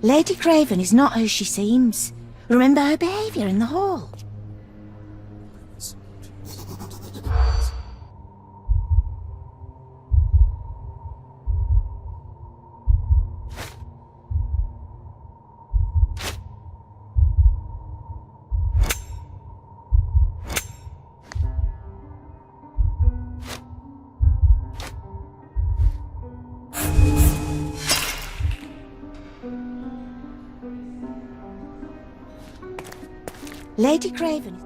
Lady Craven is not who she seems. Remember her behaviour in the hall. Lady Craven.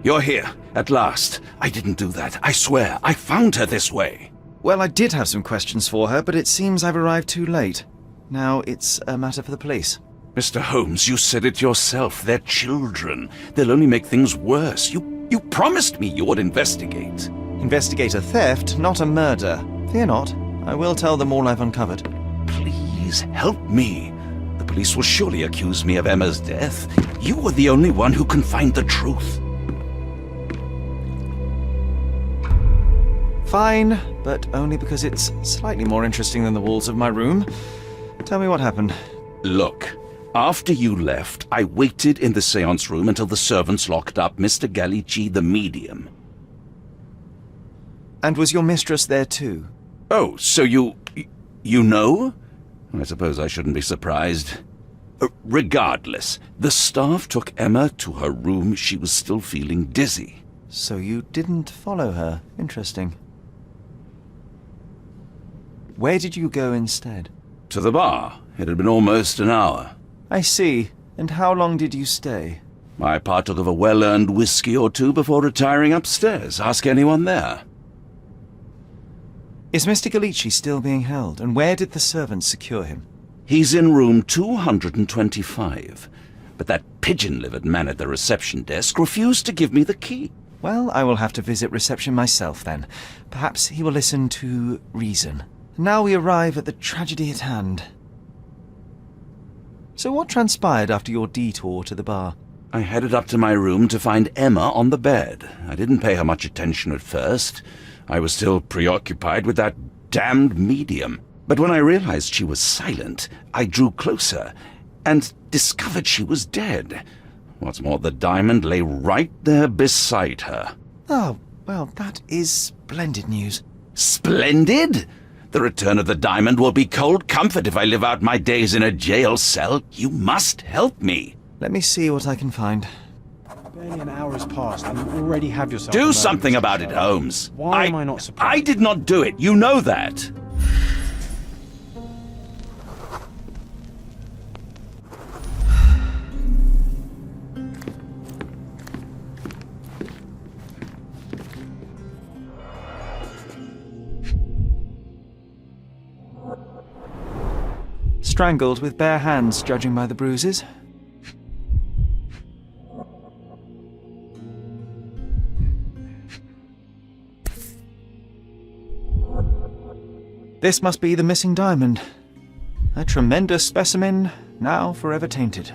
You're here, at last. I didn't do that. I swear, I found her this way. Well, I did have some questions for her, but it seems I've arrived too late. Now it's a matter for the police. Mr. Holmes, you said it yourself. They're children. They'll only make things worse. You promised me you would investigate. Investigate a theft, not a murder. Fear not. I will tell them all I've uncovered. Please, help me. The police will surely accuse me of Emma's death. You are the only one who can find the truth. Fine, but only because it's slightly more interesting than the walls of my room. Tell me what happened. Look, after you left, I waited in the seance room until the servants locked up Mr. Gallici, the medium. And was your mistress there too? Oh, so you know? I suppose I shouldn't be surprised. Regardless, the staff took Emma to her room. She was still feeling dizzy. So you didn't follow her. Interesting. Where did you go instead? To the bar. It had been almost an hour. I see. And how long did you stay? I partook of a well-earned whiskey or two before retiring upstairs. Ask anyone there. Is Mr. Gallici still being held? And where did the servants secure him? He's in room 225. But that pigeon-livered man at the reception desk refused to give me the key. Well, I will have to visit reception myself then. Perhaps he will listen to reason. Now we arrive at the tragedy at hand. So what transpired after your detour to the bar? I headed up to my room to find Emma on the bed. I didn't pay her much attention at first. I was still preoccupied with that damned medium. But when I realized she was silent, I drew closer and discovered she was dead. What's more, the diamond lay right there beside her. Oh, well, that is splendid news. Splendid? The return of the diamond will be cold comfort if I live out my days in a jail cell. You must help me. Let me see what I can find. Barely an hour has passed and you already have yourself... Do something about it, Holmes. Why am I not surprised? I did not do it. You know that. strangled with bare hands, judging by the bruises. This must be the missing diamond. A tremendous specimen, now forever tainted.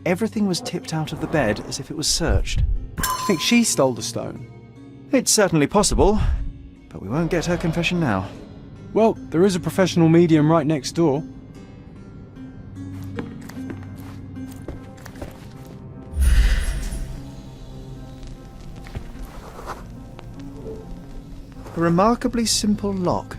Everything was tipped out of the bed as if it was searched. Do you think she stole the stone? It's certainly possible, but we won't get her confession now. Well, there is a professional medium right next door. A remarkably simple lock.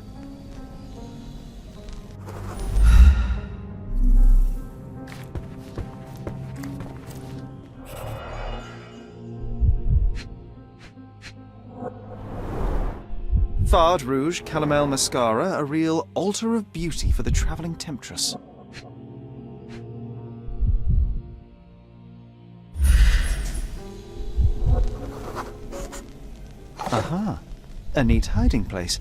Fard Rouge Calomel Mascara, a real altar of beauty for the travelling temptress. Aha! A neat hiding place.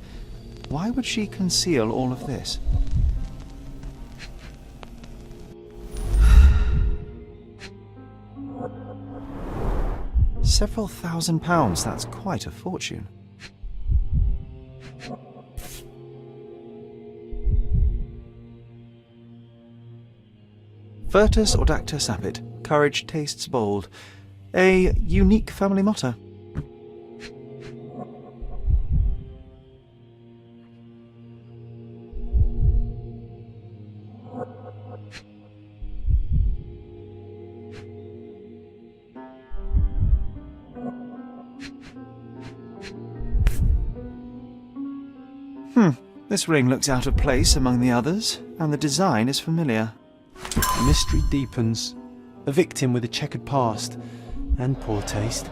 Why would she conceal all of this? Several £1,000, that's quite a fortune. Virtus Audacta Sapit, courage tastes bold. A unique family motto. This ring looks out of place among the others, and the design is familiar. The mystery deepens. A victim with a checkered past and poor taste.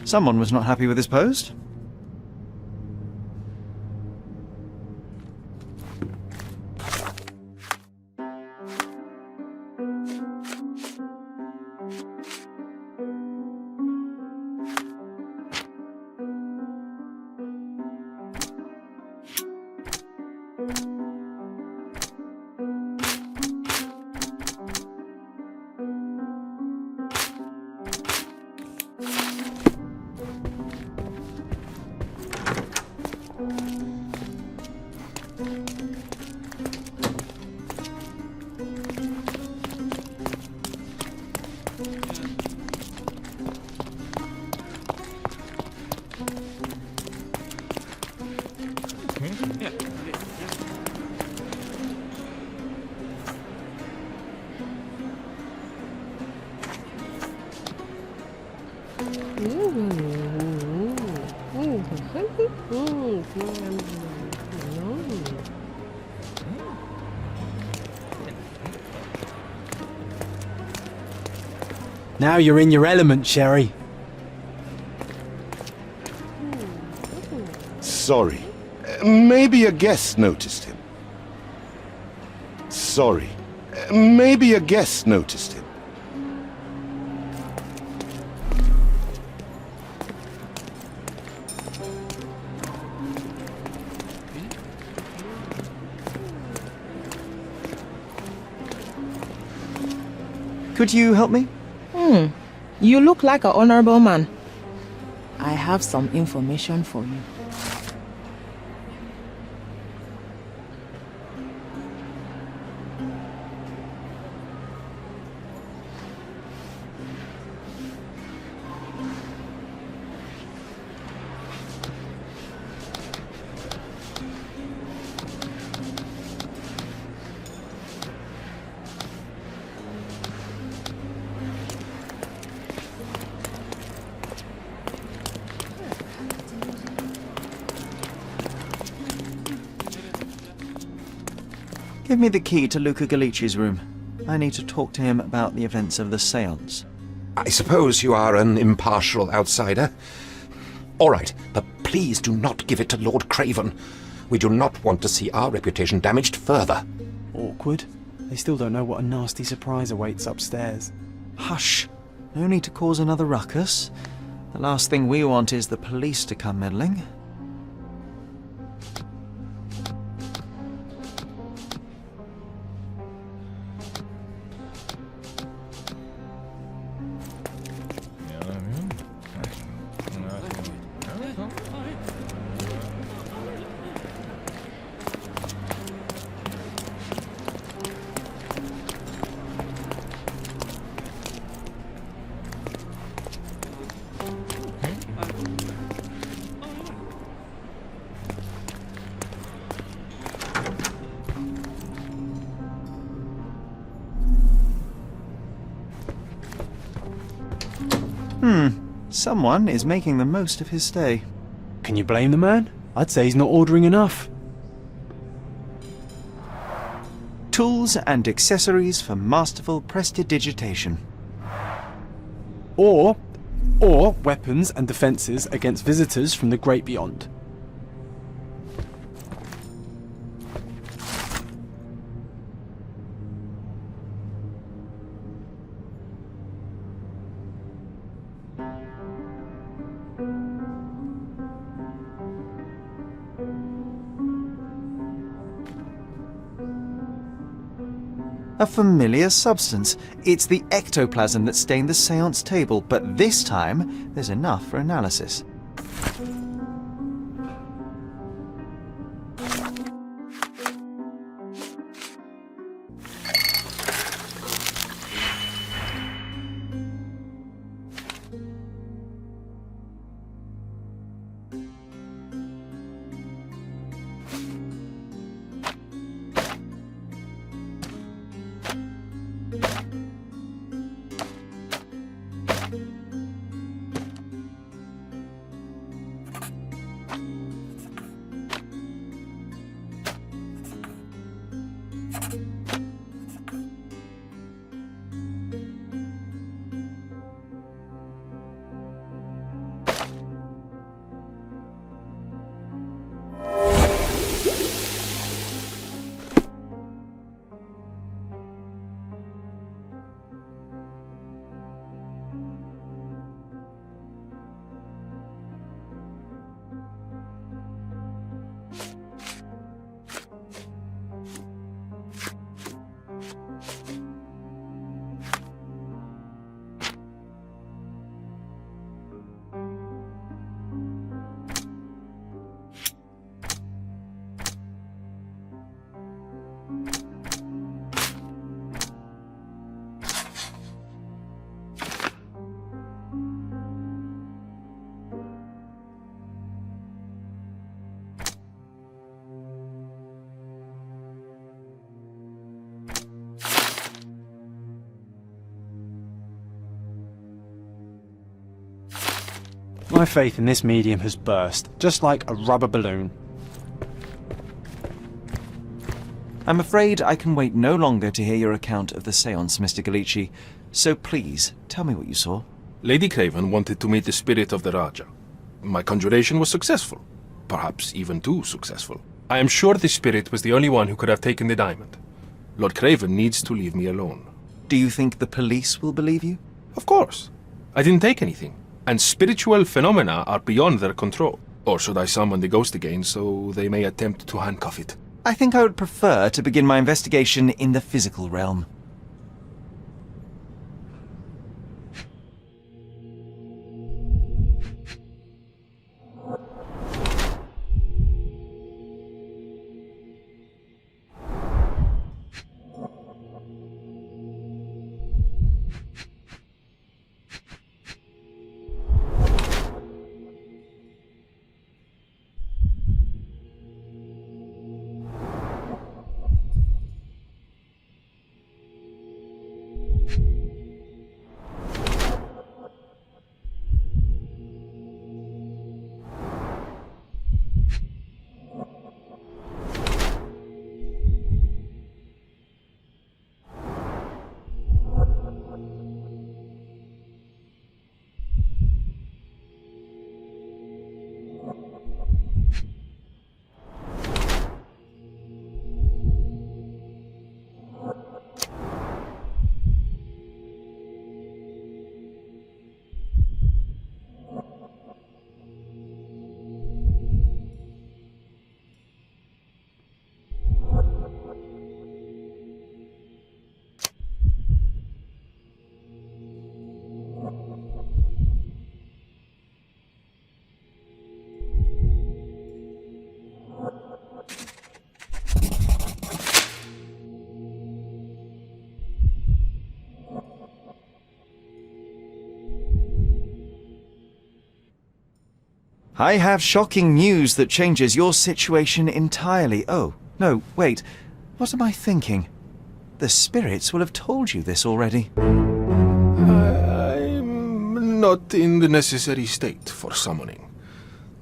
Someone was not happy with his post. Now you're in your element, Sherry. Sorry. Maybe a guest noticed him. Sorry. Maybe a guest noticed him. Could you help me? You look like an honorable man. I have some information for you. Give me the key to Luca Galici's room. I need to talk to him about the events of the séance. I suppose you are an impartial outsider. All right, but please do not give it to Lord Craven. We do not want to see our reputation damaged further. Awkward. They still don't know what a nasty surprise awaits upstairs. Hush! No need to cause another ruckus. The last thing we want is the police to come meddling. Someone is making the most of his stay. Can you blame the man? I'd say he's not ordering enough. Tools and accessories for masterful prestidigitation. Or weapons and defences against visitors from the great beyond. A familiar substance. It's the ectoplasm that stained the séance table, but this time there's enough for analysis. My faith in this medium has burst, just like a rubber balloon. I'm afraid I can wait no longer to hear your account of the seance, Mr. Galici. So please, tell me what you saw. Lady Craven wanted to meet the spirit of the Raja. My conjuration was successful. Perhaps even too successful. I am sure the spirit was the only one who could have taken the diamond. Lord Craven needs to leave me alone. Do you think the police will believe you? Of course. I didn't take anything. And spiritual phenomena are beyond their control. Or should I summon the ghost again so they may attempt to handcuff it? I think I would prefer to begin my investigation in the physical realm. I have shocking news that changes your situation entirely. Oh, no, wait. What am I thinking? The spirits will have told you this already. I'm not in the necessary state for summoning.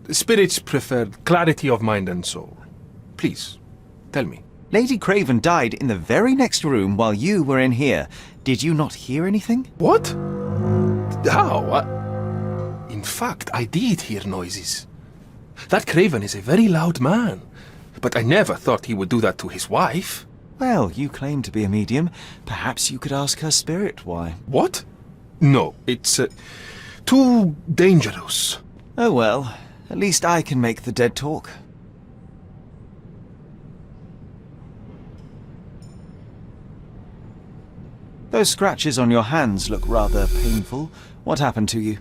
The spirits preferred clarity of mind and soul. Please, tell me. Lady Craven died in the very next room while you were in here. Did you not hear anything? What? How? In fact, I did hear noises. That Craven is a very loud man, but I never thought he would do that to his wife. Well, you claim to be a medium. Perhaps you could ask her spirit why. What? No, it's too dangerous. Oh well, at least I can make the dead talk. Those scratches on your hands look rather painful. What happened to you?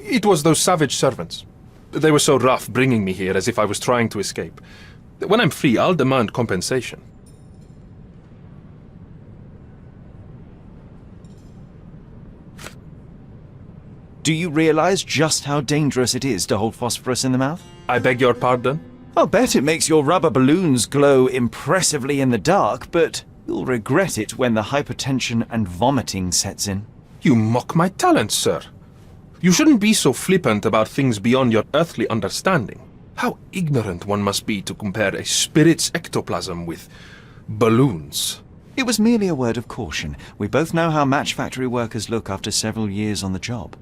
It was those savage servants. They were so rough bringing me here as if I was trying to escape. When I'm free, I'll demand compensation. Do you realize just how dangerous it is to hold phosphorus in the mouth? I beg your pardon? I'll bet it makes your rubber balloons glow impressively in the dark, but you'll regret it when the hypertension and vomiting sets in. You mock my talents, sir. You shouldn't be so flippant about things beyond your earthly understanding. How ignorant one must be to compare a spirit's ectoplasm with balloons. It was merely a word of caution. We both know how match factory workers look after several years on the job.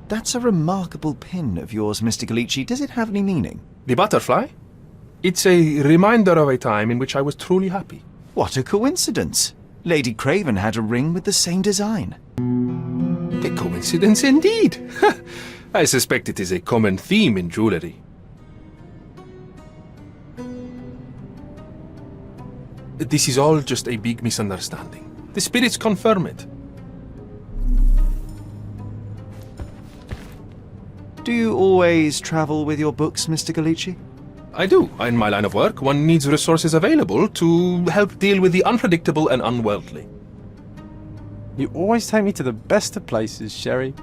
That's a remarkable pin of yours, Mr. Galici. Does it have any meaning? The butterfly? It's a reminder of a time in which I was truly happy. What a coincidence! Lady Craven had a ring with the same design. A coincidence indeed! I suspect it is a common theme in jewelry. This is all just a big misunderstanding. The spirits confirm it. Do you always travel with your books, Mr. Galici? I do. In my line of work, one needs resources available to help deal with the unpredictable and unworldly. You always take me to the best of places, Sherry.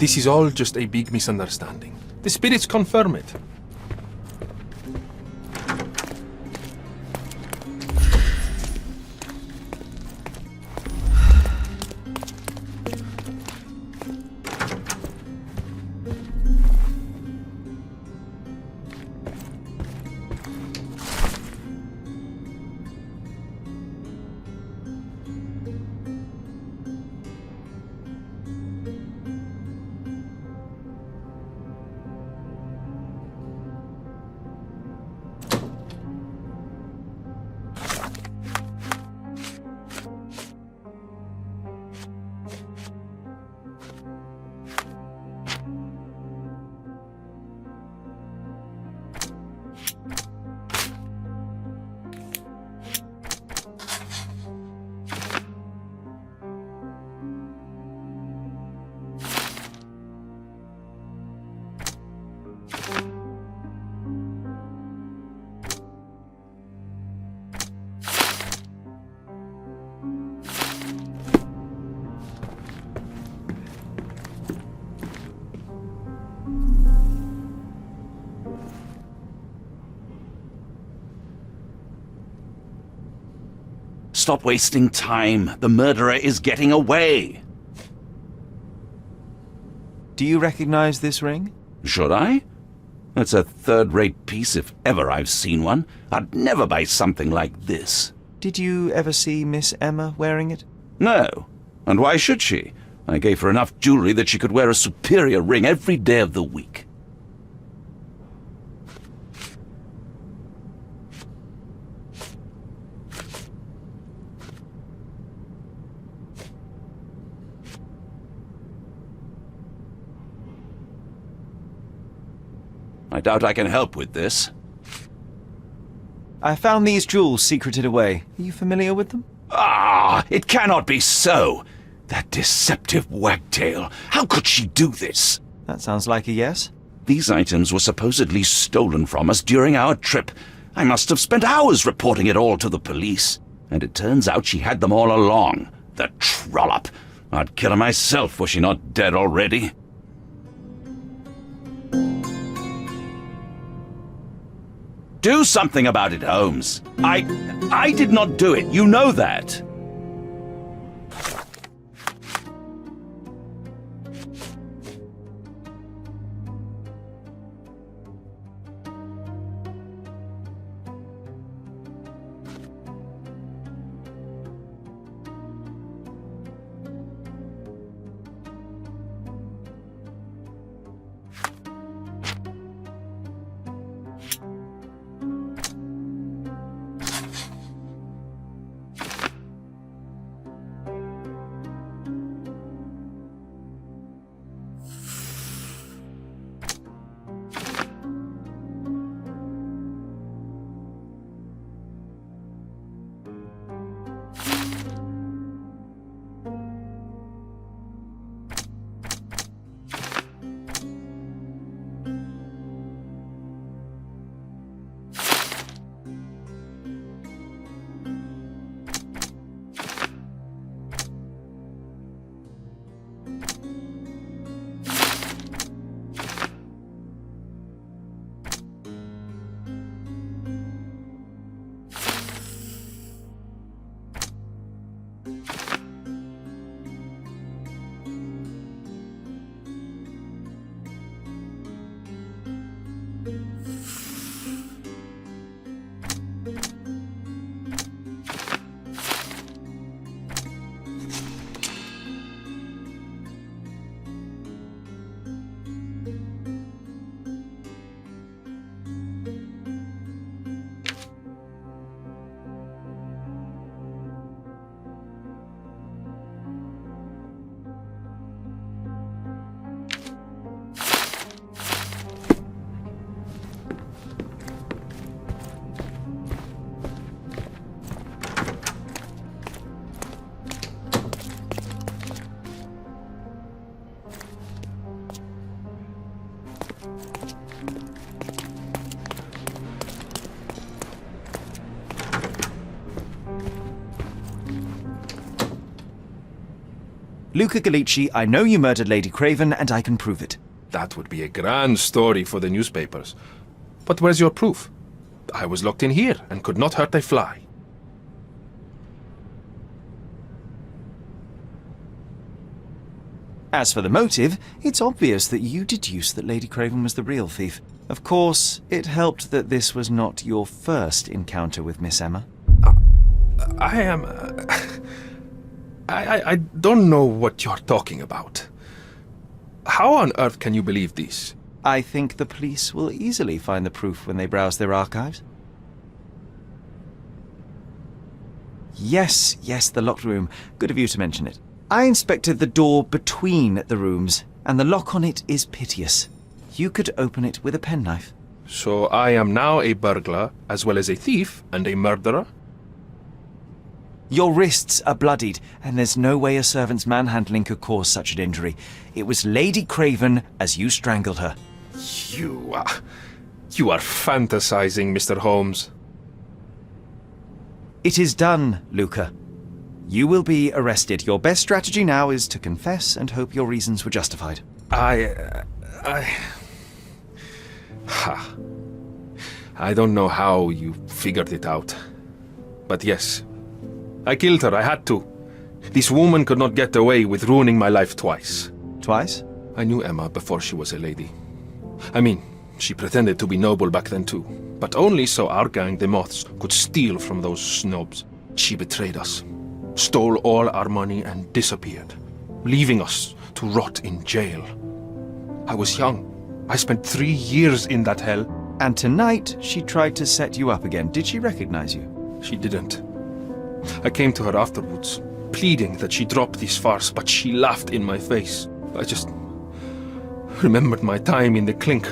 This is all just a big misunderstanding. The spirits confirm it. Stop wasting time. The murderer is getting away. Do you recognize this ring? Should I? That's a third-rate piece if ever I've seen one. I'd never buy something like this. Did you ever see Miss Emma wearing it? No. And why should she? I gave her enough jewelry that she could wear a superior ring every day of the week. I doubt I can help with this. I found these jewels secreted away. Are you familiar with them? Ah, it cannot be so! That deceptive wagtail! How could she do this? That sounds like a yes. These items were supposedly stolen from us during our trip. I must have spent hours reporting it all to the police. And it turns out she had them all along. The trollop! I'd kill her myself were she not dead already. Do something about it, Holmes. I did not do it. You know that. Luca Gallici, I know you murdered Lady Craven, and I can prove it. That would be a grand story for the newspapers. But where's your proof? I was locked in here and could not hurt a fly. As for the motive, it's obvious that you deduced that Lady Craven was the real thief. Of course, it helped that this was not your first encounter with Miss Emma. I am... I don't know what you're talking about. How on earth can you believe this? I think the police will easily find the proof when they browse their archives. Yes, the locked room. Good of you to mention it. I inspected the door between the rooms, and the lock on it is piteous. You could open it with a penknife. So I am now a burglar, as well as a thief and a murderer? Your wrists are bloodied, and there's no way a servant's manhandling could cause such an injury. It was Lady Craven as you strangled her. You are fantasizing, Mr. Holmes. It is done, Luca. You will be arrested. Your best strategy now is to confess and hope your reasons were justified. I don't know how you figured it out. But yes, I killed her. I had to. This woman could not get away with ruining my life twice. Twice? I knew Emma before she was a lady. I mean, she pretended to be noble back then too. But only so our gang, the Moths, could steal from those snobs. She betrayed us, stole all our money and disappeared, leaving us to rot in jail. I was young. I spent 3 years in that hell. And tonight, she tried to set you up again. Did she recognize you? She didn't. I came to her afterwards, pleading that she drop this farce, but she laughed in my face. I just remembered my time in the clink,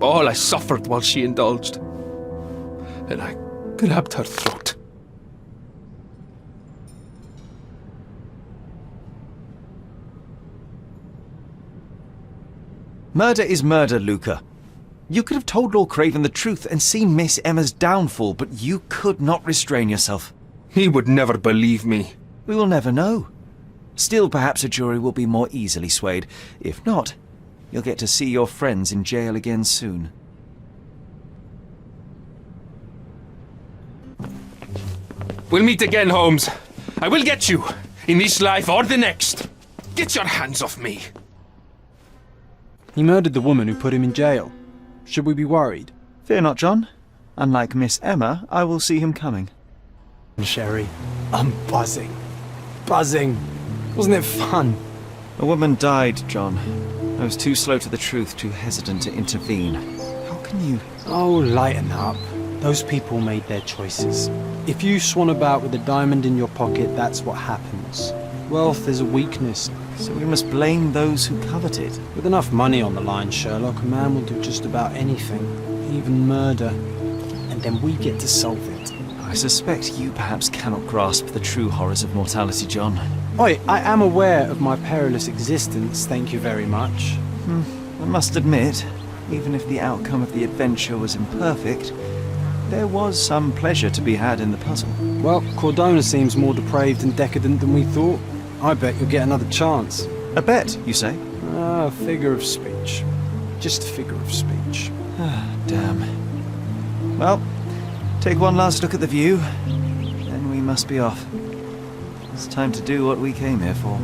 all I suffered while she indulged. And I grabbed her throat. Murder is murder, Luca. You could have told Lord Craven the truth and seen Miss Emma's downfall, but you could not restrain yourself. He would never believe me. We will never know. Still, perhaps a jury will be more easily swayed. If not, you'll get to see your friends in jail again soon. We'll meet again, Holmes. I will get you, in this life or the next. Get your hands off me. He murdered the woman who put him in jail. Should we be worried? Fear not, John. Unlike Miss Emma, I will see him coming. Sherry, I'm buzzing. Buzzing. Wasn't it fun? A woman died, John. I was too slow to the truth, too hesitant to intervene. How can you... Oh, lighten up. Those people made their choices. If you swan about with a diamond in your pocket, that's what happens. Wealth is a weakness. So we must blame those who covet it. With enough money on the line, Sherlock, a man will do just about anything, even murder. And then we get to solve it. I suspect you perhaps cannot grasp the true horrors of mortality, John. Oi, I am aware of my perilous existence, thank you very much. I must admit, even if the outcome of the adventure was imperfect, there was some pleasure to be had in the puzzle. Well, Cordona seems more depraved and decadent than we thought. I bet you'll get another chance. A bet, you say? Ah, figure of speech. Just a figure of speech. Damn. Well, take one last look at the view, then we must be off. It's time to do what we came here for.